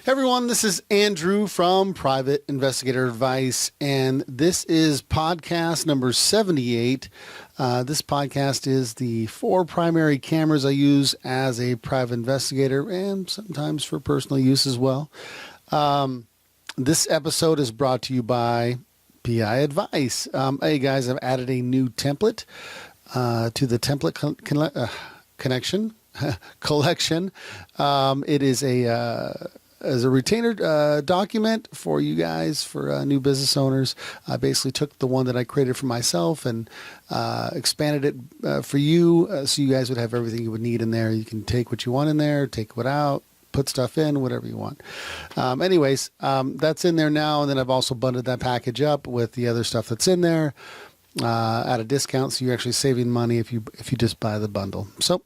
Hey everyone, this is Andrew from Private Investigator Advice, and this is podcast number 78. This podcast is the 4 primary cameras I use as a private investigator and sometimes for personal use as well. This episode is brought to you by PI Advice. Hey guys, I've added a new template to the template collection. It is as a retainer document for you guys, for new business owners. I basically took the one that I created for myself and expanded it for you, so you guys would have everything you would need in there. You can take what you want in there, take what out, put stuff in, whatever you want. Anyways, that's in there now, and then I've also bundled that package up with the other stuff that's in there at a discount, so you're actually saving money if you just buy the bundle. So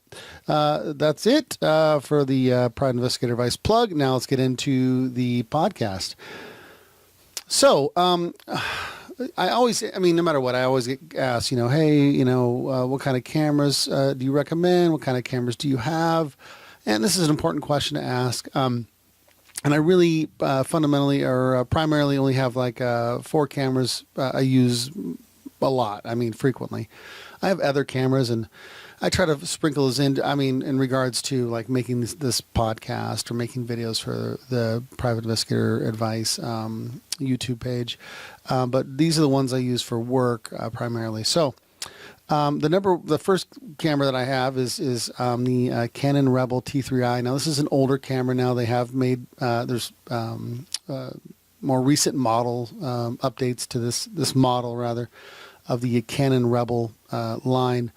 that's it for the Private Investigator Advice plug. Now let's get into the podcast. So no matter what, I always get asked, hey, what kind of cameras do you recommend? What kind of cameras do you have? And this is an important question to ask. And I really fundamentally or primarily only have like 4 cameras I use a lot. Frequently. I have other cameras, and I try to sprinkle those in. In regards to like making this podcast or making videos for the Private Investigator Advice YouTube page. But these are the ones I use for work primarily. So the first camera that I have is the Canon Rebel T3i. Now this is an older camera. Now they have made there's more recent model updates to this model rather of the Canon Rebel line.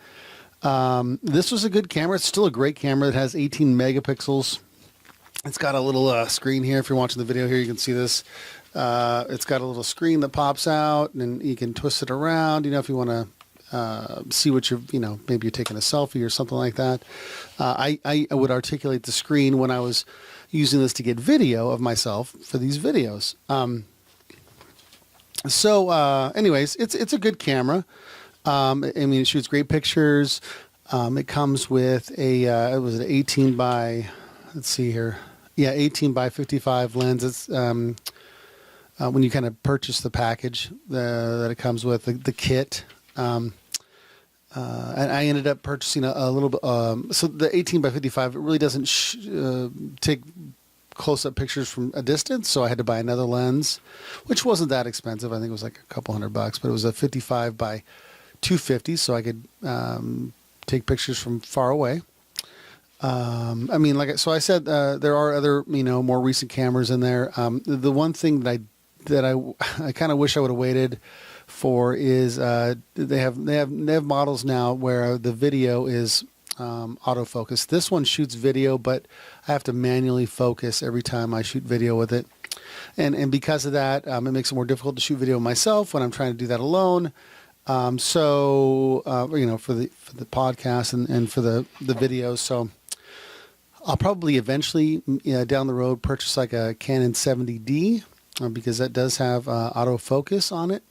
This was a good camera. It's still a great camera. It has 18 megapixels. It's got a little screen here. If you're watching the video here, you can see this. It's got a little screen that pops out, and you can twist it around, if you want to see what you're, maybe you're taking a selfie or something like that. I would articulate the screen when I was using this to get video of myself for these videos. Anyways, it's a good camera. It shoots great pictures. It comes with it was an 18 by, let's see here. Yeah, 18 by 55 lens. It's, when you kind of purchase the package that it comes with, the kit. And I ended up purchasing a little bit, so the 18 by 55, it really doesn't take close-up pictures from a distance, so I had to buy another lens, which wasn't that expensive. I think it was like a couple $100, but it was a 55 by 250, so I could take pictures from far away. So I said, there are other, more recent cameras in there. The one thing that I kind of wish I would have waited for is they have models now where the video is autofocus. This one shoots video, but I have to manually focus every time I shoot video with it, and because of that, it makes it more difficult to shoot video myself when I'm trying to do that alone. For the podcast and for the videos. So I'll probably eventually down the road purchase like a Canon 70D because that does have autofocus on it.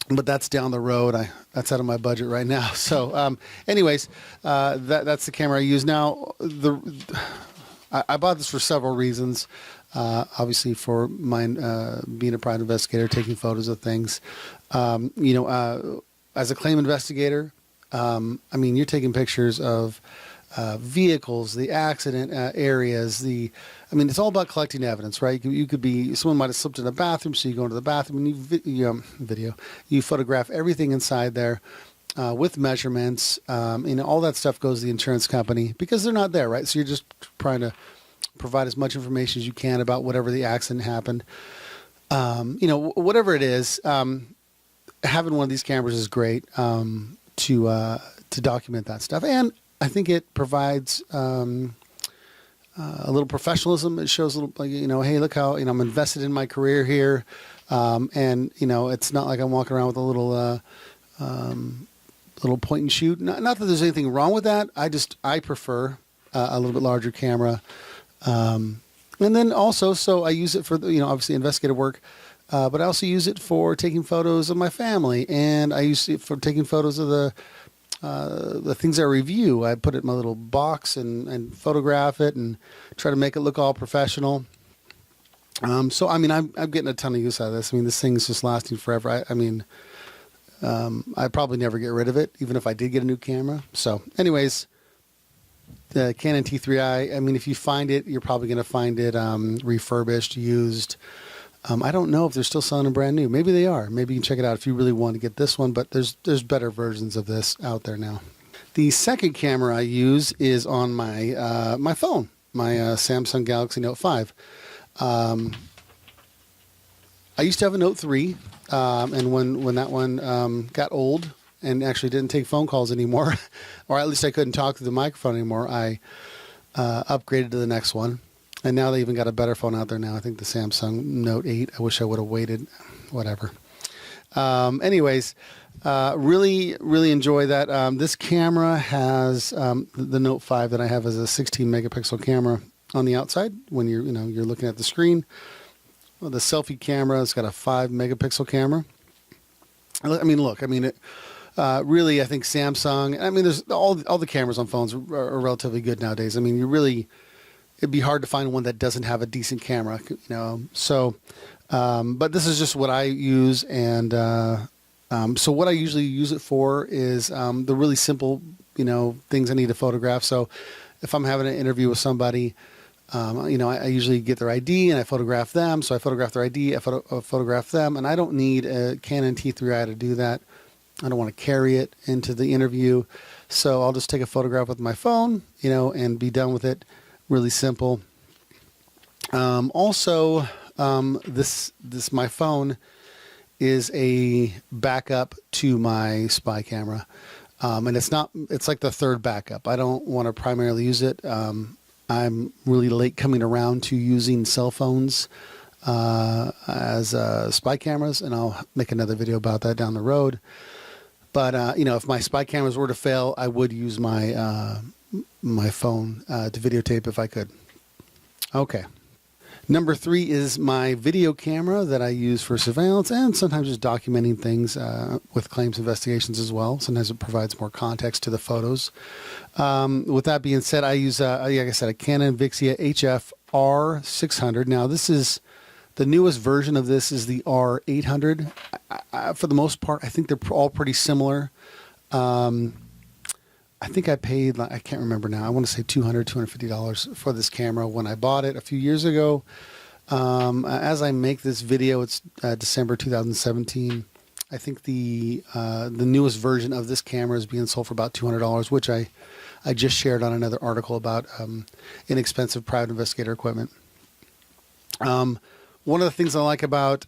But that's down the road. That's out of my budget right now. So, anyways, that's the camera I use now. I bought this for several reasons. Obviously, for mine being a private investigator, taking photos of things. As a claim investigator, you're taking pictures of vehicles, the accident areas, it's all about collecting evidence, right? You could be, someone might have slipped in a bathroom, so you go into the bathroom and you photograph everything inside there with measurements. All that stuff goes to the insurance company because they're not there, right? So you're just trying to provide as much information as you can about whatever the accident happened. Whatever it is, having one of these cameras is great to document that stuff. And I think it provides a little professionalism. It shows a little, hey, look how, I'm invested in my career here. It's not like I'm walking around with a little point and shoot. Not that there's anything wrong with that. I prefer a little bit larger camera. And then also, so I use it for, obviously investigative work, but I also use it for taking photos of my family, and I use it for taking photos of the things I review. I put it in my little box and photograph it and try to make it look all professional. So I mean, I'm getting a ton of use out of this. I mean, this thing's just lasting forever. I mean, I'd probably never get rid of it, even if I did get a new camera. So anyways, the Canon T3i, I mean, if you find it, you're probably going to find it refurbished, used. I don't know if they're still selling them brand new. Maybe they are. Maybe you can check it out if you really want to get this one, but there's better versions of this out there now. The second camera I use is on my my phone, my Samsung Galaxy Note 5. I used to have a Note 3, and when that one got old and actually didn't take phone calls anymore, or at least I couldn't talk through the microphone anymore, I upgraded to the next one. And now they even got a better phone out there now. I think the Samsung Note 8. I wish I would have waited. Whatever. Anyways, really, really enjoy that. This camera has the Note 5 that I have as a 16 megapixel camera on the outside when you're looking at the screen. Well, the selfie camera has got a 5 megapixel camera. I mean, look. I mean, really, I think Samsung. I mean, there's all the cameras on phones are relatively good nowadays. I mean, it'd be hard to find one that doesn't have a decent camera, So, but this is just what I use, and so what I usually use it for is the really simple, things I need to photograph. So, if I'm having an interview with somebody, I usually get their ID and I photograph them. So I photograph their ID, I photograph them, and I don't need a Canon T3i to do that. I don't want to carry it into the interview, so I'll just take a photograph with my phone, and be done with it. Really simple. Also, this my phone is a backup to my spy camera, and it's like the third backup. I don't want to primarily use it. I'm really late coming around to using cell phones as spy cameras, and I'll make another video about that down the road. But if my spy cameras were to fail, I would use my my phone to videotape if I could. Okay. Number 3 is my video camera that I use for surveillance and sometimes just documenting things with claims investigations as well. Sometimes it provides more context to the photos. With that being said, I use, like I said, a Canon Vixia HF R600. Now, this is the newest version of this is the R800. For the most part, I think they're all pretty similar. I think I paid, I can't remember now, I want to say $200, $250 for this camera when I bought it a few years ago. As I make this video, it's December 2017. I think the newest version of this camera is being sold for about $200, which I just shared on another article about inexpensive private investigator equipment. One of the things I like about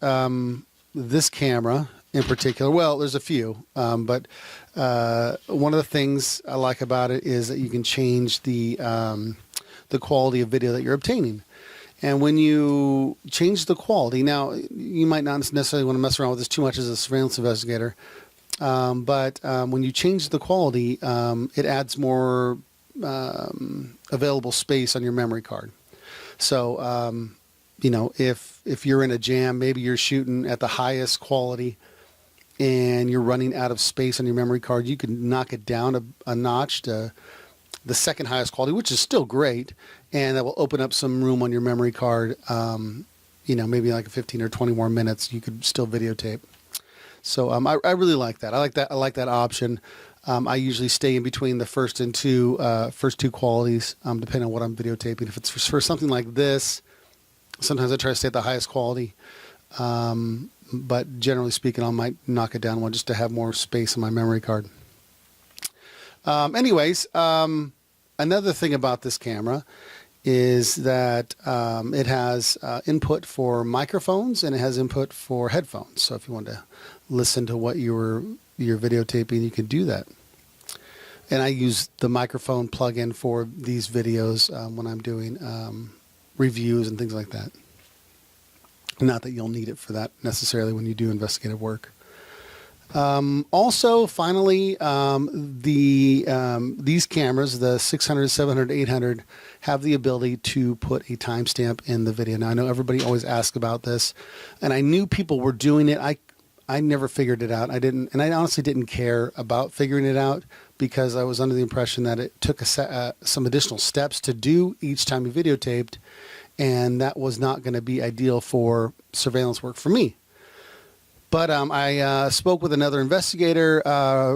this camera in particular, well, there's a few, but one of the things I like about it is that you can change the quality of video that you're obtaining. And when you change the quality, now you might not necessarily want to mess around with this too much as a surveillance investigator, but when you change the quality, it adds more available space on your memory card. So, if you're in a jam, maybe you're shooting at the highest quality and you're running out of space on your memory card, you can knock it down a notch to the second highest quality, which is still great, and that will open up some room on your memory card. Maybe like 15 or 20 more minutes, you could still videotape. So I really like that. I like that option. I usually stay in between the first two qualities, depending on what I'm videotaping. If it's for something like this, sometimes I try to stay at the highest quality. But generally speaking, I might knock it down one just to have more space in my memory card. Another thing about this camera is that it has input for microphones and it has input for headphones. So if you want to listen to what you're videotaping, you can do that. And I use the microphone plug-in for these videos when I'm doing reviews and things like that. Not that you'll need it for that necessarily when you do investigative work. Also, finally, these cameras, the 600, 700, 800, have the ability to put a timestamp in the video. Now, I know everybody always asks about this, and I knew people were doing it. I never figured it out. I I honestly didn't care about figuring it out because I was under the impression that it took some additional steps to do each time you videotaped. and that was not going to be ideal for surveillance work for me. But I spoke with another investigator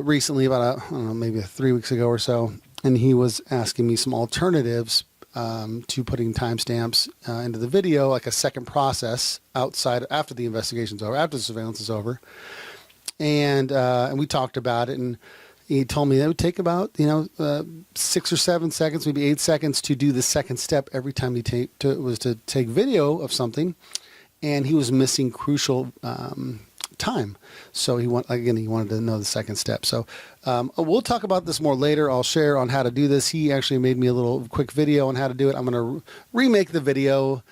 recently, about I don't know, maybe 3 weeks ago or so, and he was asking me some alternatives to putting timestamps into the video, like a second process outside after the investigation's over, after the surveillance is over, and we talked about it, and he told me it would take about 6 or 7 seconds, maybe 8 seconds to do the second step every time he was to take video of something, and he was missing crucial time. So he wanted to know the second step. So we'll talk about this more later. I'll share on how to do this. He actually made me a little quick video on how to do it. I'm going to remake the video.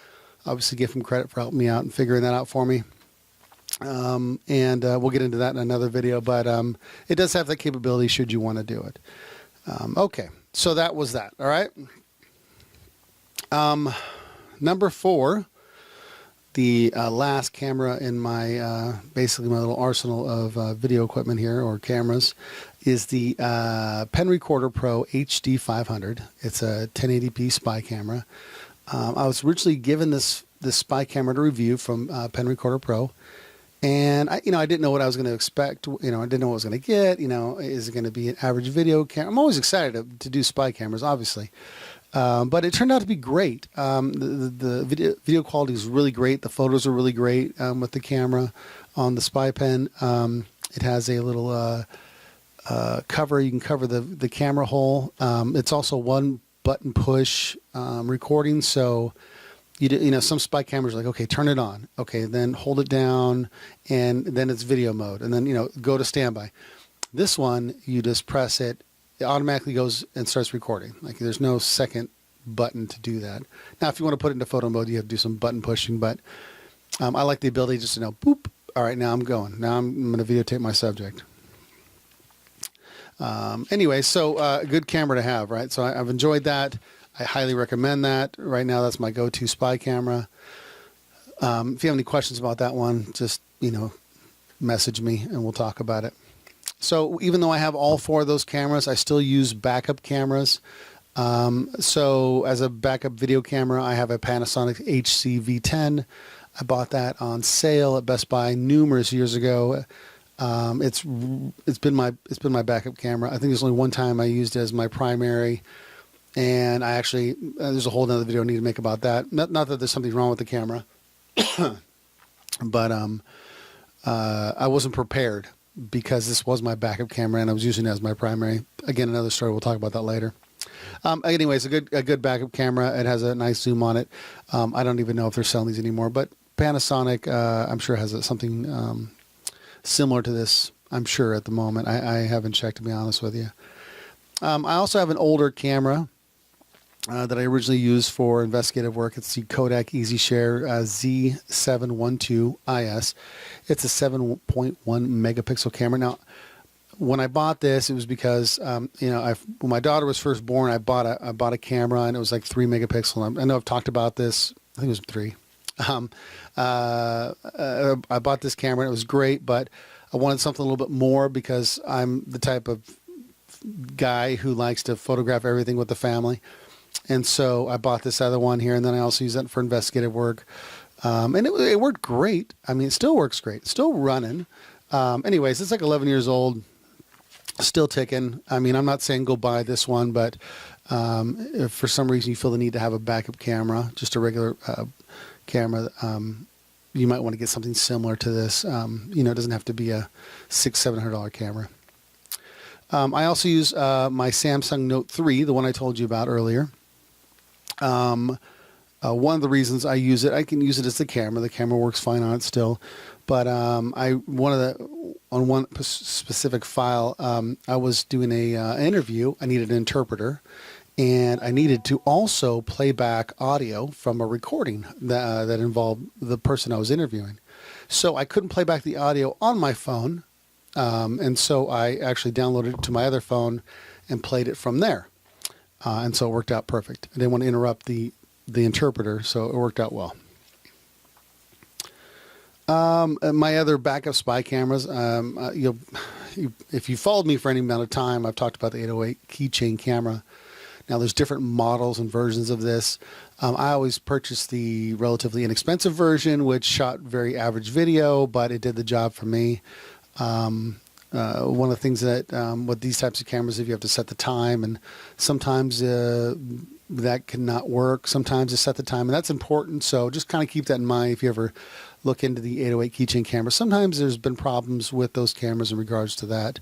Obviously, give him credit for helping me out and figuring that out for me. And we'll get into that in another video. But it does have that capability should you want to do it. Okay, so that was that. All right. Number 4. The last camera in my, basically my little arsenal of video equipment here, or cameras, is the Pen Recorder Pro HD 500. It's a 1080p spy camera. I was originally given this spy camera to review from Pen Recorder Pro, and I didn't know what I was going to expect. I didn't know what I was going to get. Is it going to be an average video camera? I'm always excited to do spy cameras, obviously. But it turned out to be great. The video quality is really great. The photos are really great with the camera on the spy pen. It has a little cover. You can cover the camera hole. It's also one button push recording. So some spy cameras are like, okay, turn it on. Okay, then hold it down, and then it's video mode, and then go to standby. This one, you just press it. It automatically goes and starts recording. Like, there's no second button to do that. Now, if you want to put it into photo mode, you have to do some button pushing, but I like the ability just to know, boop, all right, now I'm going. Now I'm going to videotape my subject. Anyway, so good camera to have, right? So I've enjoyed that. I highly recommend that. Right now, that's my go-to spy camera. If you have any questions about that one, just, message me and we'll talk about it. So even though I have all 4 of those cameras, I still use backup cameras. So as a backup video camera, I have a Panasonic HC-V10. I bought that on sale at Best Buy numerous years ago. It's been my backup camera. I think there's only one time I used it as my primary, and I actually there's a whole other video I need to make about that. Not that there's something wrong with the camera, but I wasn't prepared, because this was my backup camera and I was using it as my primary. Again, another story. We'll talk about that later. Anyways, a good backup camera. It has a nice zoom on it. I don't even know if they're selling these anymore, but Panasonic, I'm sure has something similar to this. I'm sure at the moment. I haven't checked, to be honest with you. I also have an older camera that I originally used for investigative work. It's the Kodak EasyShare Z712IS. It's a 7.1 megapixel camera. Now, when I bought this, it was because when my daughter was first born, I bought a camera, and it was like 3 megapixel. I know I've talked about this. I think it was 3. I bought this camera, and it was great, but I wanted something a little bit more, because I'm the type of guy who likes to photograph everything with the family. And so I bought this other one here, and then I also use that for investigative work. And it worked great. I mean, it still works great. It's still running. Anyways, it's like 11 years old, still ticking. I mean, I'm not saying go buy this one, but if for some reason you feel the need to have a backup camera, just a regular camera, you might want to get something similar to this. It doesn't have to be a $600-700 camera. I also use my Samsung Note 3, the one I told you about earlier. One of the reasons I use it, I can use it as the camera. The camera works fine on it still, but on one specific file, I was doing an interview. I needed an interpreter, and I needed to also play back audio from a recording that involved the person I was interviewing. So I couldn't play back the audio on my phone, and so I actually downloaded it to my other phone and played it from there. And so it worked out perfect. I didn't want to interrupt the interpreter, so it worked out well. My other backup spy cameras, if you followed me for any amount of time, I've talked about the 808 Keychain camera. Now, there's different models and versions of this. I always purchased the relatively inexpensive version, which shot very average video, but it did the job for me. One of the things that with these types of cameras, if you have to set the time, and sometimes that cannot work. Sometimes to set the time, and that's important. So just kind of keep that in mind if you ever look into the 808 Keychain camera. Sometimes there's been problems with those cameras in regards to that.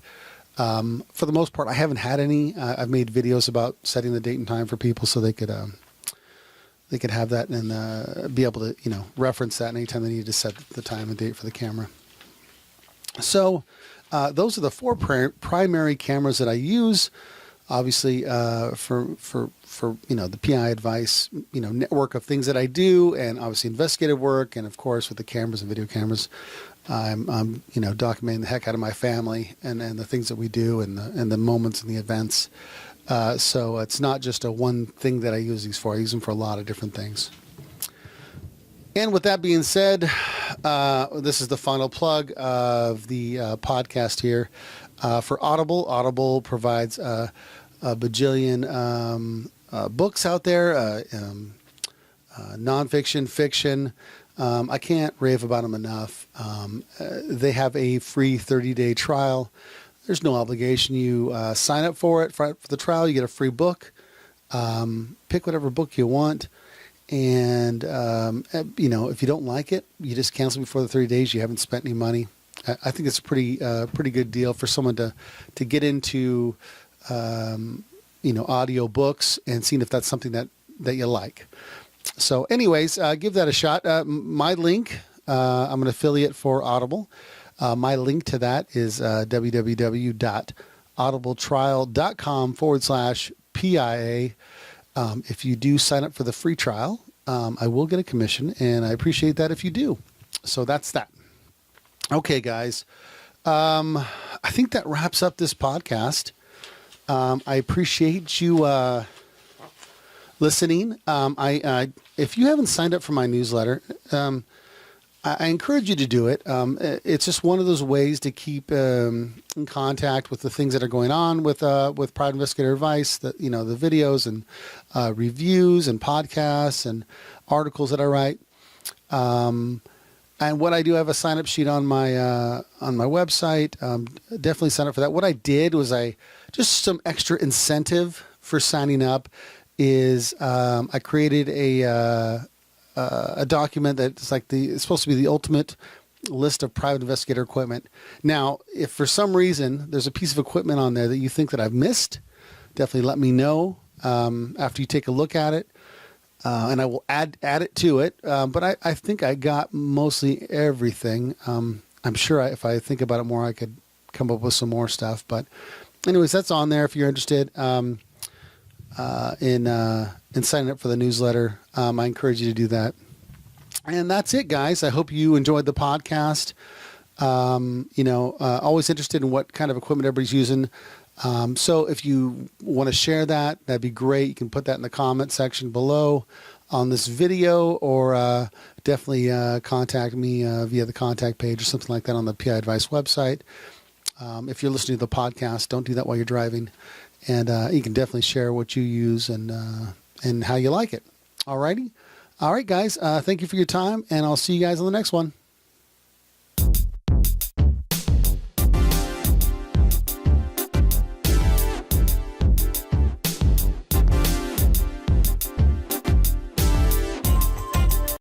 For the most part, I haven't had any. I've made videos about setting the date and time for people so they could have that and be able to, reference that anytime they need to set the time and date for the camera. So those are the four primary cameras that I use. Obviously, for the PI advice, network of things that I do, and obviously investigative work, and of course with the cameras and video cameras, I'm documenting the heck out of my family and the things that we do and the moments and the events. So it's not just a one thing that I use these for. I use them for a lot of different things. And with that being said, this is the final plug of the podcast here. For Audible, Audible provides a bajillion books out there, nonfiction, fiction. I can't rave about them enough. They have a free 30-day trial. There's no obligation. You sign up for it for the trial. You get a free book. Pick whatever book you want. And, if you don't like it, you just cancel before the 30 days. You haven't spent any money. I think it's a pretty good deal for someone to get into, audio books and seeing if that's something that you like. So anyways, give that a shot. My link, I'm an affiliate for Audible. My link to that is www.audibletrial.com/PIA. If you do sign up for the free trial, I will get a commission, and I appreciate that if you do. So that's that. Okay, guys. I think that wraps up this podcast. I appreciate you listening. If you haven't signed up for my newsletter, I encourage you to do it. It's just one of those ways to keep in contact with the things that are going on with Private Investigator Advice, the videos and reviews and podcasts and articles that I write. And what I do, I have a sign-up sheet on my website. Definitely sign up for that. What I did was just some extra incentive for signing up is I created a document that's it's supposed to be the ultimate list of private investigator equipment. Now, if for some reason there's a piece of equipment on there that you think that I've missed, definitely let me know after you take a look at it. And I will add it to it. But I think I got mostly everything. I'm sure if I think about it more, I could come up with some more stuff. But anyways, that's on there if you're interested in signing up for the newsletter. I encourage you to do that. And that's it, guys. I hope you enjoyed the podcast. Always interested in what kind of equipment everybody's using. So if you want to share that, that'd be great. You can put that in the comment section below on this video, or definitely contact me via the contact page or something like that on the PI Advice website. If you're listening to the podcast, don't do that while you're driving. And you can definitely share what you use and how you like it. All righty. All right, guys. Thank you for your time, and I'll see you guys on the next one.